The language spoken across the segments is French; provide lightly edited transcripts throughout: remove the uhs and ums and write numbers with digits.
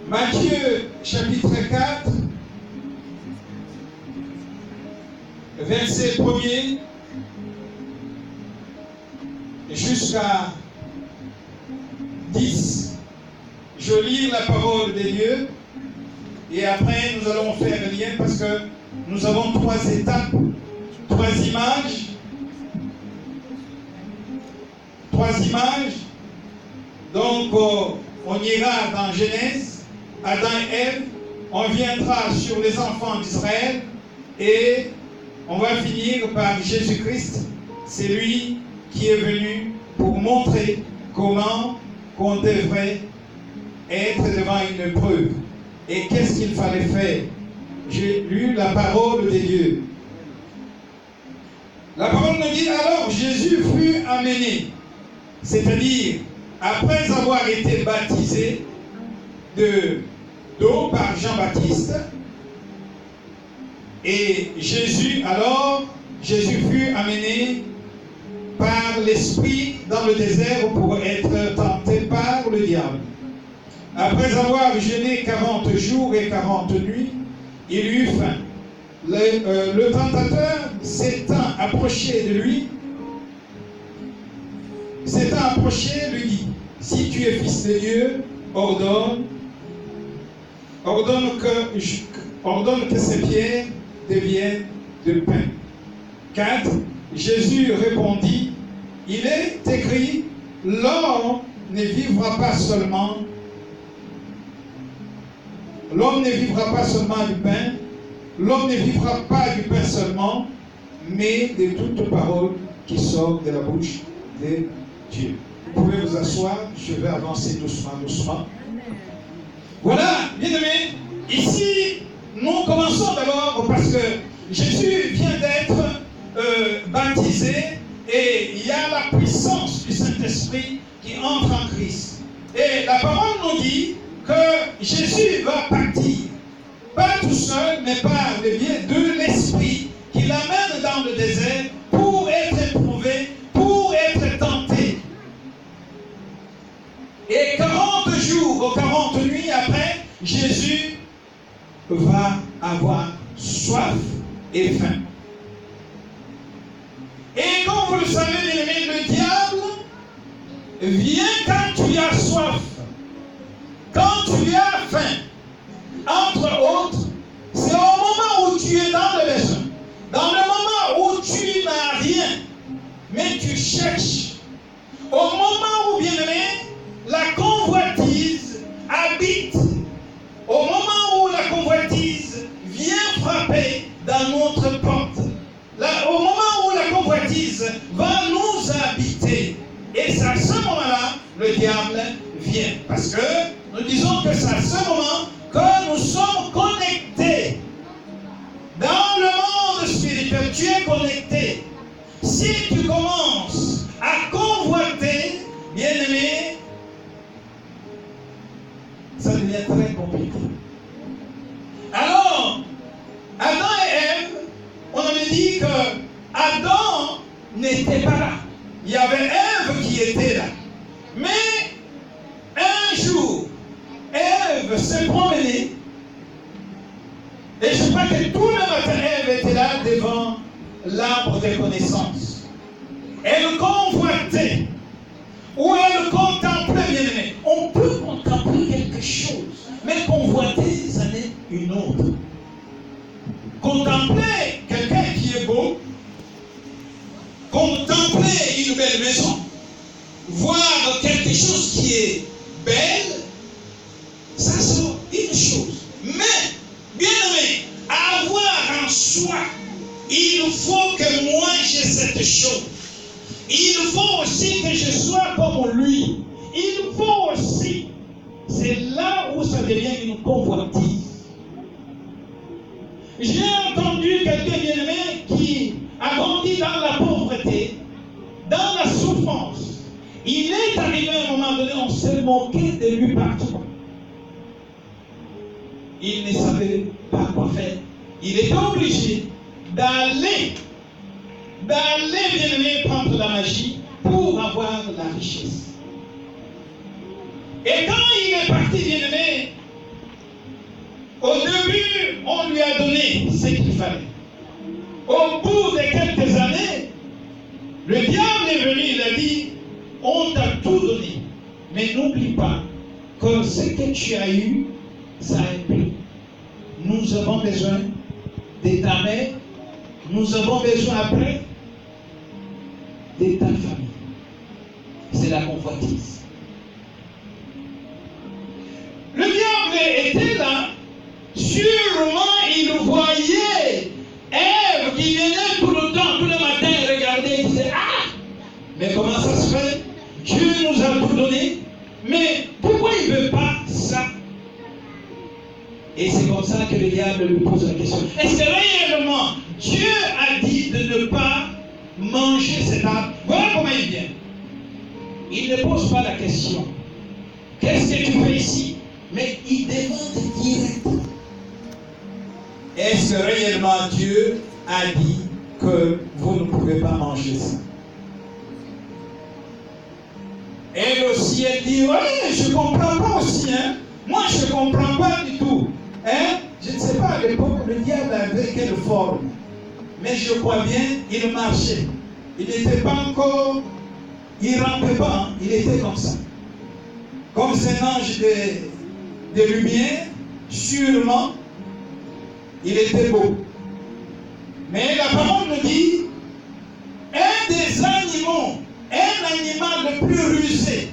Matthieu chapitre 4, verset 1er jusqu'à 10. Je lis la parole de Dieu et après nous allons faire le lien parce que nous avons 3 étapes, 3 images. 3 images. Donc on ira dans Genèse, Adam et Ève, on viendra sur les enfants d'Israël et on va finir par Jésus-Christ. C'est lui qui est venu pour montrer comment on devrait être devant une preuve. Et qu'est-ce qu'il fallait faire? J'ai lu la parole de Dieu. La parole nous dit, alors Jésus fut amené, c'est-à-dire après avoir été baptisé d'eau par Jean-Baptiste, et Jésus fut amené par l'Esprit dans le désert pour être tenté par le diable. Après avoir jeûné 40 jours et 40 nuits, il eut faim. Le tentateur s'étant approché de lui, lui dit, si tu es fils de Dieu, ordonne que ces pierres deviennent de pain. 4. Jésus répondit, il est écrit, l'homme ne vivra pas seulement du pain, l'homme ne vivra pas du pain seulement, mais de toute parole qui sort de la bouche de Dieu. Vous pouvez vous asseoir, je vais avancer doucement. Voilà, bien aimé, ici, nous commençons d'abord parce que Jésus vient d'être baptisé et il y a la puissance du Saint-Esprit qui entre en Christ. Et la parole nous dit que Jésus va partir, pas tout seul, mais par le biais de l'Esprit qui l'amène dans le désert pour être éprouvé, pour être tenté. Et 40 jours ou 40 nuits après, Jésus va avoir soif et faim. Et comme vous le savez, bien aimé, le diable vient quand tu as soif, quand tu as faim. Entre autres, c'est au moment où tu es dans le besoin, dans le moment où tu n'as rien, mais tu cherches. Au moment où, bien aimé, la convoitise habite, au moment où la convoitise vient frapper dans notre porte, au moment où la convoitise va nous habiter, et c'est à ce moment-là le diable vient. Parce que nous disons que c'est à ce moment que nous sommes connectés. Dans le monde spirituel, tu es connecté. Si tu commences à convoiter, bien-aimé, ça devient très compliqué. Alors, Adam et Ève, on avait dit que Adam n'était pas là. Il y avait Ève qui était là. Mais un jour, Ève s'est promenée. Et je crois que tout le matin, Ève était là devant l'arbre des connaissances. Elle convoitait. Ou elle contemplait, bien aimé. On peut contempler quelque chose, mais convoiter, ça n'est une autre. Contempler quelqu'un qui est beau, contempler une belle maison, voir quelque chose qui est belle, ça c'est une chose. Mais, bien aimé, avoir en soi, il faut que moi j'ai cette chose. Il faut aussi que je sois comme lui. Il faut aussi. C'est là où ça devient une convoitise. J'ai entendu quelqu'un bien-aimé qui a grandi dans la pauvreté, dans la souffrance. Il est arrivé à un moment donné, on s'est moqué de lui partout. Il ne savait pas quoi faire. Il était obligé d'aller bien-aimé prendre la magie pour avoir la richesse. Et quand il est parti bien-aimé, Au début, on lui a donné ce qu'il fallait. Au bout de quelques années, le diable est venu, il a dit, on t'a tout donné. Mais n'oublie pas que ce que tu as eu, ça a un prix. Nous avons besoin de ta mère, nous avons besoin après de ta famille. C'est la convoitise. Le diable était là, sûrement il voyait Ève qui venait tout le temps, tout le matin, regarder et disait, ah, mais comment ça se fait? Dieu nous a tout donné, mais pourquoi il ne veut pas ça? Et c'est comme ça que le diable lui pose la question. Est-ce que réellement Dieu a dit de ne pas manger cet arbre? Voilà comment il vient. Il ne pose pas la question. Qu'est-ce que tu fais ici? Mais il demande directement. Est-ce que réellement Dieu a dit que vous ne pouvez pas manger ça? Elle aussi, elle dit, oui, je ne comprends pas aussi. Hein? Moi, je ne comprends pas du tout. Hein? Je ne sais pas à l'époque, le diable avait quelle forme. Mais je crois bien, il marchait. Il n'était pas encore, il ne rampait pas, hein? Il était comme ça. Comme un ange de lumière, sûrement, il était beau. Mais la parole nous dit, un des animaux, un animal le plus rusé,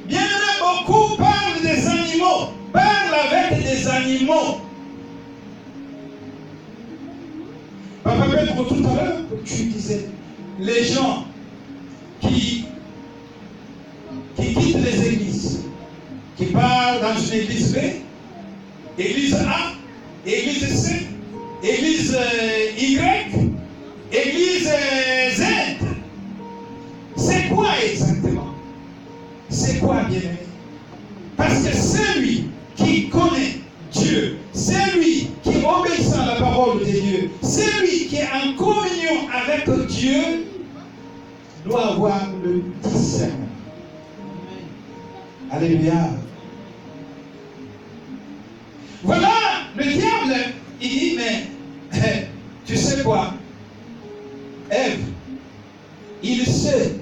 bien aimé, beaucoup parlent des animaux, parlent avec des animaux. Papa Pedro, tout à l'heure, tu disais, les gens qui quittent les églises, qui partent dans une église B, église A, église C, église Y, église Z. C'est quoi exactement? C'est quoi, bien-aimé? Parce que celui qui connaît Dieu, celui qui obéit à la parole de Dieu, celui qui est en communion avec Dieu, doit avoir le discernement. Alléluia. Voilà, le diable, il dit, mais tu sais quoi? Ève, il sait.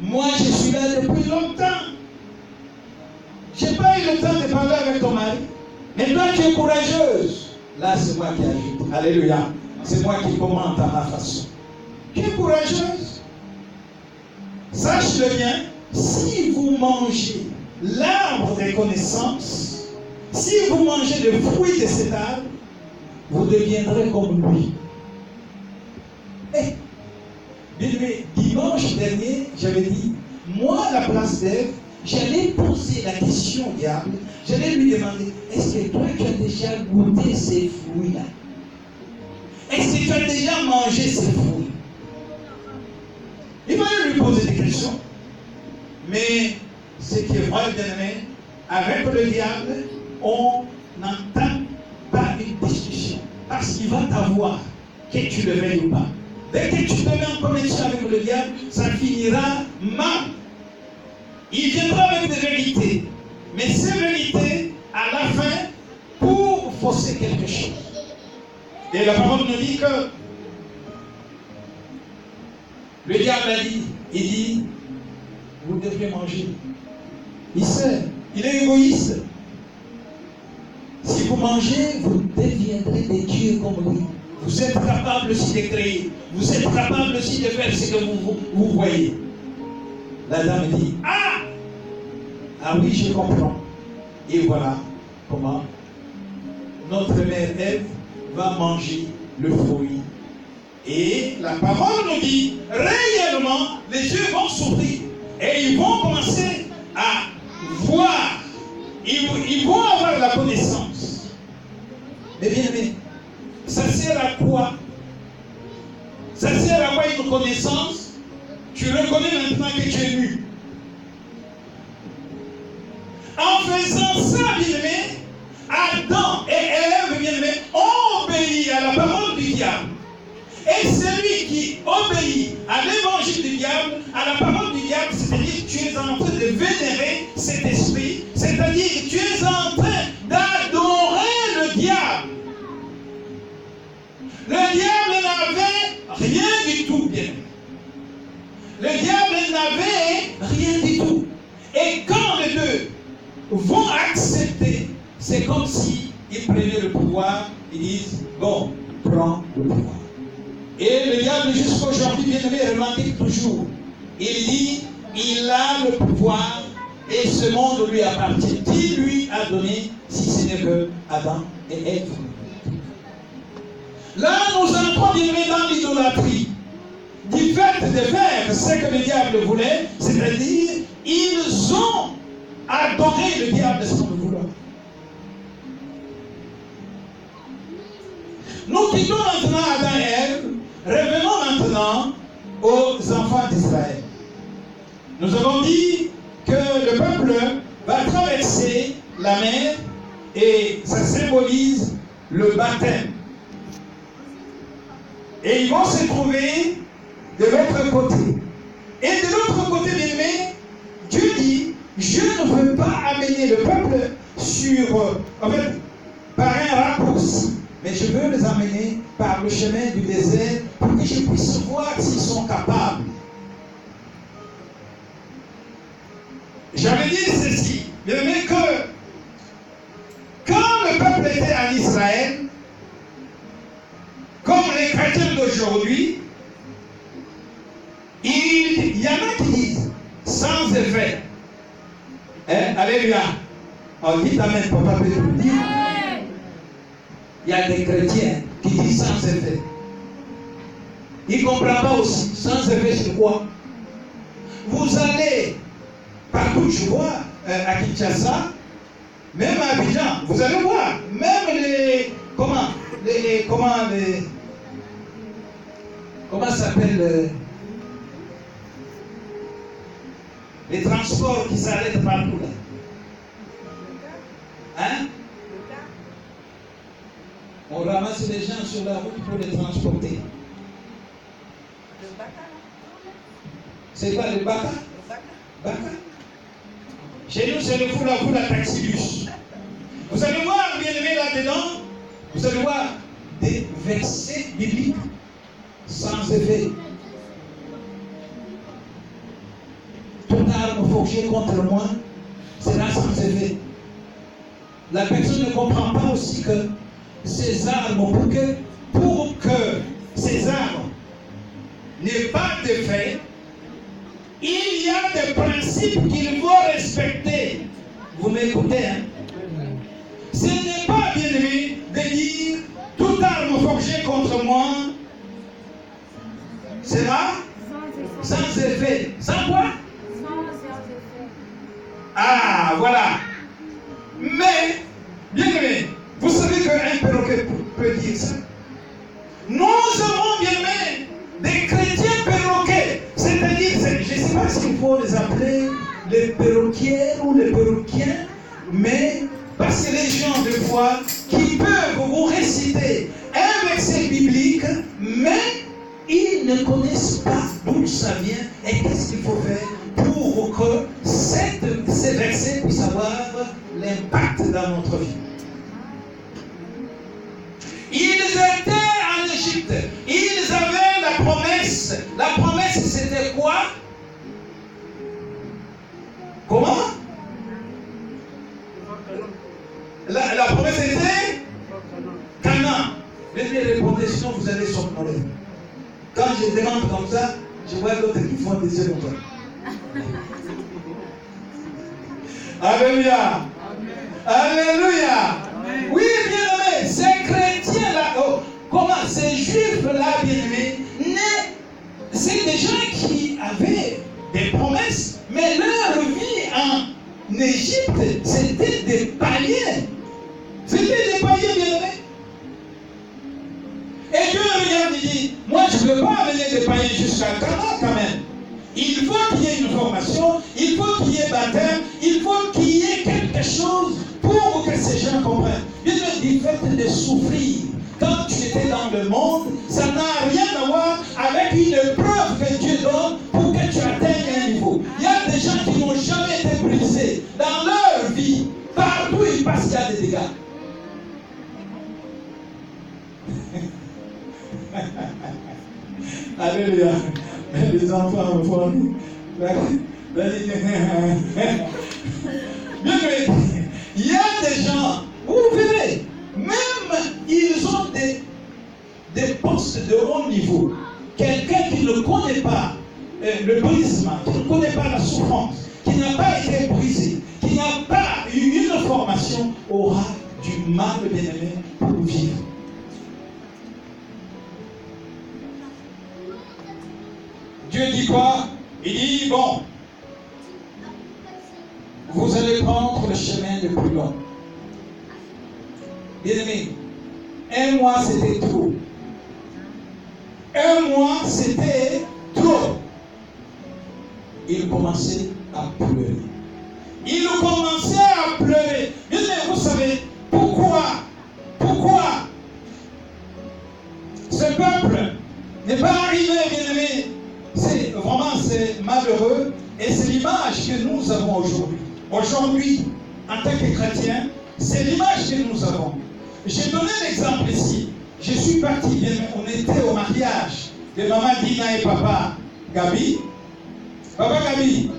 Moi, je suis là depuis longtemps. Je n'ai pas eu le temps de parler avec ton mari. Mais toi, tu es courageuse. Là, c'est moi qui ajoute. Alléluia. C'est moi qui commente à ma façon. Tu es courageuse. Sache-le bien, si vous mangez l'arbre des connaissances, si vous mangez le fruit de cet arbre, vous deviendrez comme lui. Mais dimanche dernier, j'avais dit, moi, à la place d'Ève, j'allais poser la question au diable, j'allais lui demander, est-ce que toi, tu as déjà goûté ces fruits-là? Est-ce que tu as déjà mangé ces fruits? Il fallait lui poser des questions. Mais ce qui est vrai, bien aimé, avec le diable, on n'entend pas une discussion. Parce qu'il va t'avoir, que tu le veuilles ou pas. Dès que tu te mets en connexion avec le diable, ça finira mal. Il viendra avec des vérités. Mais ces vérités, à la fin, pour fausser quelque chose. Et la parole nous dit que le diable a dit, il dit, vous devriez manger. Il sait, il est égoïste. Si vous mangez, vous deviendrez des dieux comme lui. Vous êtes capable aussi de créer. Vous êtes capable aussi de faire ce que vous voyez. La dame dit, ah oui, je comprends. Et voilà comment notre mère Ève va manger le fruit. Et la parole nous dit, réellement, les yeux vont s'ouvrir. Et ils vont commencer à voir. Ils vont avoir la connaissance. Mais bien aimé, ça sert à quoi? Ça sert à quoi une connaissance? Tu reconnais maintenant que tu es nu. En faisant ça, bien aimé, Adam et Ève, bien aimé, ont obéi à la parole du diable. Et celui qui obéit à l'évangile du diable, à la parole du diable, c'est-à-dire que tu es en train de vénérer cet esprit, c'est-à-dire que tu es en train d'adorer le diable. Le diable n'avait rien du tout, bien. Le diable n'avait rien du tout. Et quand les deux vont accepter, c'est comme si ils prenaient le pouvoir, ils disent, bon, prends le pouvoir. Et le diable, jusqu'à aujourd'hui, bien aimé, revendique toujours. Il dit, il a le pouvoir et ce monde lui appartient. Qui lui a donné, si ce n'est que Adam et Ève? Là, nous entrons bien aimé dans l'idolâtrie. Du fait de faire ce que le diable voulait, c'est-à-dire, ils ont adoré le diable sans le vouloir. Nous quittons maintenant Adam et Ève, revenons maintenant aux enfants d'Israël. Nous avons dit que le peuple va traverser la mer et ça symbolise le baptême. Et ils vont se trouver de l'autre côté. Et de l'autre côté, bien aimé, Dieu dit, je ne veux pas amener le peuple par un raccourci, mais je veux les amener par le chemin du désert pour que je puisse voir s'ils sont capables. J'avais dit ceci, bien aimé, que quand le peuple était en Israël, comme les chrétiens d'aujourd'hui, il y en a qui disent sans effet. Alléluia. On dit amen, papa peut le dire. Il y a des chrétiens qui disent sans effet. Ils ne comprennent pas aussi. Sans effet, c'est quoi? Vous allez partout, je vois, à Kinshasa, même à Abidjan, vous allez voir, même comment ça s'appelle les transports qui s'arrêtent partout là. Hein? On ramasse les gens sur la route pour les transporter. C'est quoi le Baka? Baka. Chez nous, c'est le foula taxibus. Vous allez voir, bien aimé, là-dedans, vous allez voir des versets bibliques sans effet. Toute arme forgée contre moi sera sans effet. La personne ne comprend pas aussi que ces armes, pour que ces armes n'aient pas d'effet, il y a des principes qu'il faut respecter. Vous m'écoutez, hein? Ce n'est pas bien aimé de dire toute arme forgée contre moi sera sans effet. Sans quoi? Ah, voilà. Mais, bien aimé, vous savez qu'un perroquet peut dire ça. Nous avons, bien aimé, des chrétiens perroquets. C'est-à-dire, je ne sais pas s'il faut les appeler les perroquiers ou les perroquiens, mais parce que les gens, des fois, qui peuvent vous réciter un verset biblique, mais ils ne connaissent pas d'où ça vient et qu'est-ce qu'il faut faire pour que ces versets puissent avoir l'impact dans notre vie. Ils étaient en Égypte. Ils avaient la promesse. La promesse, c'était quoi? Comment? La promesse était Canaan. Venez répondre, sinon vous allez somnoler. Quand je demande comme ça, je vois d'autres qui font des yeux comme ça. Alléluia. Alléluia. Oui, bien-aimé, ces chrétiens-là, comment ces juifs-là, bien-aimés, c'est des gens qui avaient des promesses, mais leur vie en Égypte, c'était des païens. C'était des païens, bien-aimés. Et Dieu regarde et dit, moi je ne peux pas amener des païens jusqu'à Canaan quand même. Il faut qu'il y ait une formation, il faut qu'il y ait baptême, il faut qu'il y ait quelque chose pour que ces gens comprennent. Bien sûr, du fait de souffrir, quand tu étais dans le monde, ça n'a rien à avec une preuve que Dieu donne pour que tu atteignes un niveau. Il y a des gens qui n'ont jamais été brisés dans leur vie. Partout ils passent, il y a des dégâts. Alléluia. Les enfants me font. Bien, il y a des gens, vous verrez, même ils ont des postes de haut niveau. Quelqu'un qui ne connaît pas le brisement, qui ne connaît pas la souffrance, qui n'a pas été brisé, qui n'a pas eu une formation, aura du mal, bien-aimé, pour vivre. Dieu dit quoi? Il dit, bon, vous allez prendre le chemin le plus long. Bien-aimé, un mois c'était trop. Un mois c'était trop. Il commençait à pleurer. Il commençait à pleurer. Bien-aimé, vous savez pourquoi ce peuple n'est pas arrivé, bien-aimé? C'est malheureux et c'est l'image que nous avons aujourd'hui. Aujourd'hui, en tant que chrétien, c'est l'image que nous avons. J'ai donné l'exemple ici. Je suis parti, bien, on était au mariage de maman Dina et papa Gabi. Papa Gabi,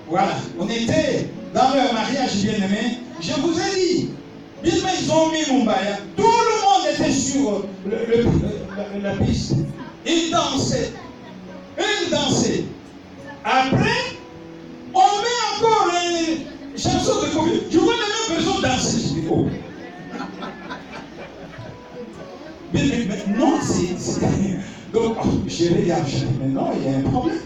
voilà, on était dans leur mariage bien-aimé. Je vous ai dit, bien aimé, ils ont mis Mumbaya. Tout le monde était sur la piste. Ils dansaient. Ils dansaient. Après, on met encore une chanson de Covid. Je vois les mêmes personnes danser. Je dis, oh. Mais non, c'est. Donc, je regarde, je dis, mais non, il y a un problème.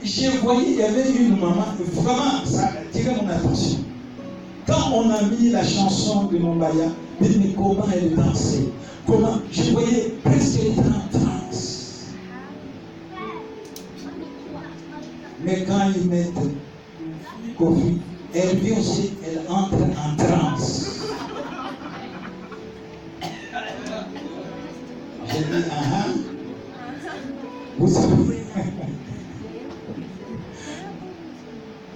Je voyais, il y avait une maman, vraiment, ça a tiré mon attention. Quand on a mis la chanson de Mumbaya, mais comment elle dansait. Comment, je voyais presque elle était en transe. Mais quand ils mettent Kofi, elle vit aussi, elle entre en transe. J'ai dit, vous savez.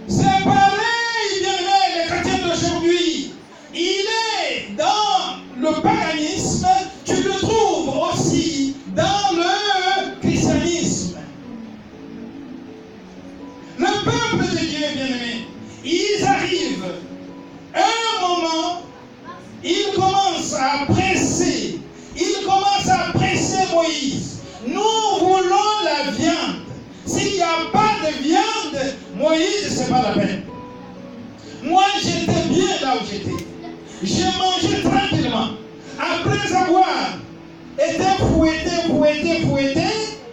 C'est pareil, bien-aimé, les chrétiens d'aujourd'hui. Il est dans le paganisme, tu le trouves aussi dans le christianisme. Le peuple de Dieu, bien-aimé, ils arrivent, un moment, ils commencent à presser Moïse. Nous voulons la viande. S'il n'y a pas de viande, Moïse, c'est pas la peine. Moi, j'étais bien là où j'étais. J'ai mangé tranquillement. Après avoir été fouetté,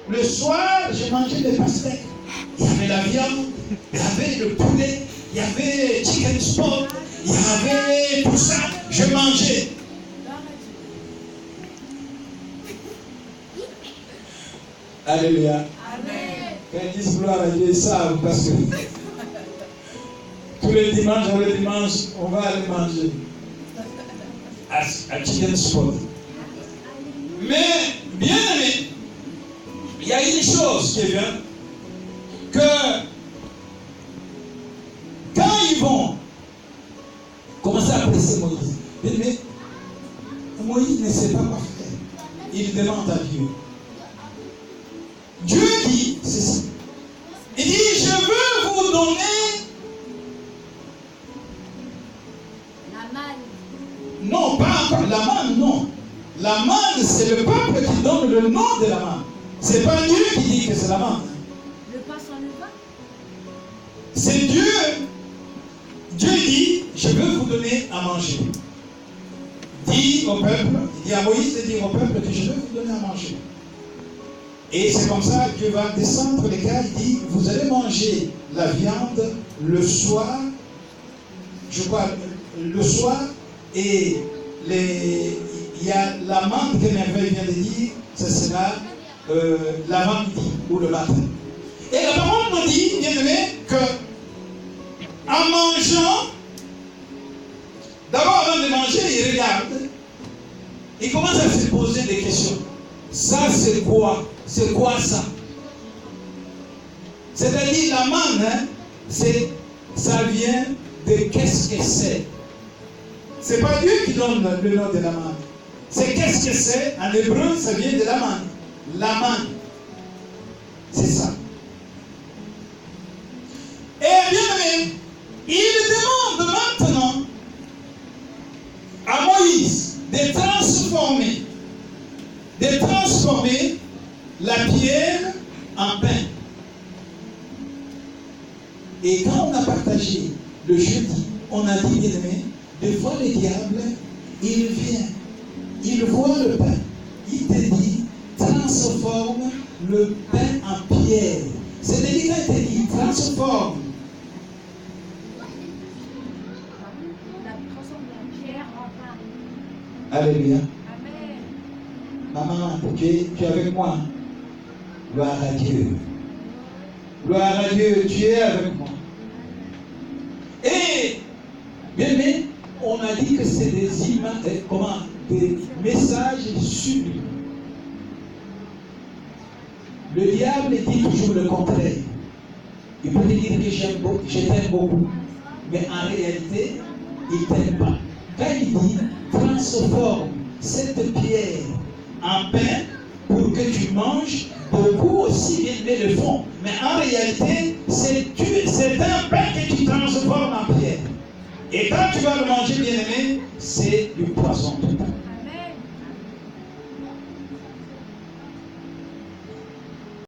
le soir, j'ai mangé des pastèques. Il y avait la viande, il y avait le poulet, il y avait chicken spot, il y avait tout ça. Je mangeais. Alléluia. Amen. Quand ils disent gloire à Dieu, ils savent parce que tous les dimanches, on va aller manger à chicken spot. Mais, bien aimé, il y a une chose qui est bien, que quand ils vont commencer à presser Moïse, bien aimé, Moïse ne sait pas quoi faire. Il demande à Dieu. Dieu dit ceci. Il dit, je veux vous donner la manne. Non, pas encore la manne, non. La manne, c'est le peuple qui donne le nom de la manne. C'est pas Dieu qui dit que c'est la manne. Le pain sans le vin. C'est Dieu. Dieu dit, je veux vous donner à manger. Dit au peuple, il dit à Moïse de dire au peuple que je veux vous donner à manger. Et c'est comme ça que Dieu va descendre les cas. Il dit, vous allez manger la viande le soir, je crois, le soir, et il y a la manne que Merveille vient de dire, ce sera l'avant-midi ou le matin. Et la parole nous dit, bien aimé, que en mangeant, d'abord avant de manger, il regarde il commence à se poser des questions. Ça, c'est quoi? C'est quoi ça? C'est-à-dire, la manne, hein, ça vient de qu'est-ce que c'est. C'est pas Dieu qui donne le nom de la manne. C'est qu'est-ce que c'est. En hébreu, ça vient de la manne. La manne. C'est ça. Et bien aimé, il demande maintenant à Moïse de transformer la pierre en pain. Et quand on a partagé le jeudi, on a dit, bien aimé, des fois le diable, il vient, il voit le pain, il te dit, transforme le pain en pierre. C'est-à-dire qu'il te dit, transforme. Alléluia. Amen. Maman, tu es avec moi. Gloire à Dieu. Gloire à Dieu, tu es avec moi. Et, bien aimé, on a dit que c'est des images, des messages sublimes. Le diable dit toujours le contraire. Il peut te dire que je t'aime beaucoup, mais en réalité, il ne t'aime pas. Quand il dit, transforme cette pierre en pain pour que tu manges, beaucoup aussi bien le font. Mais en réalité, c'est un pain que tu transformes en pierre. Et quand tu vas le manger, bien aimé, c'est du poison total.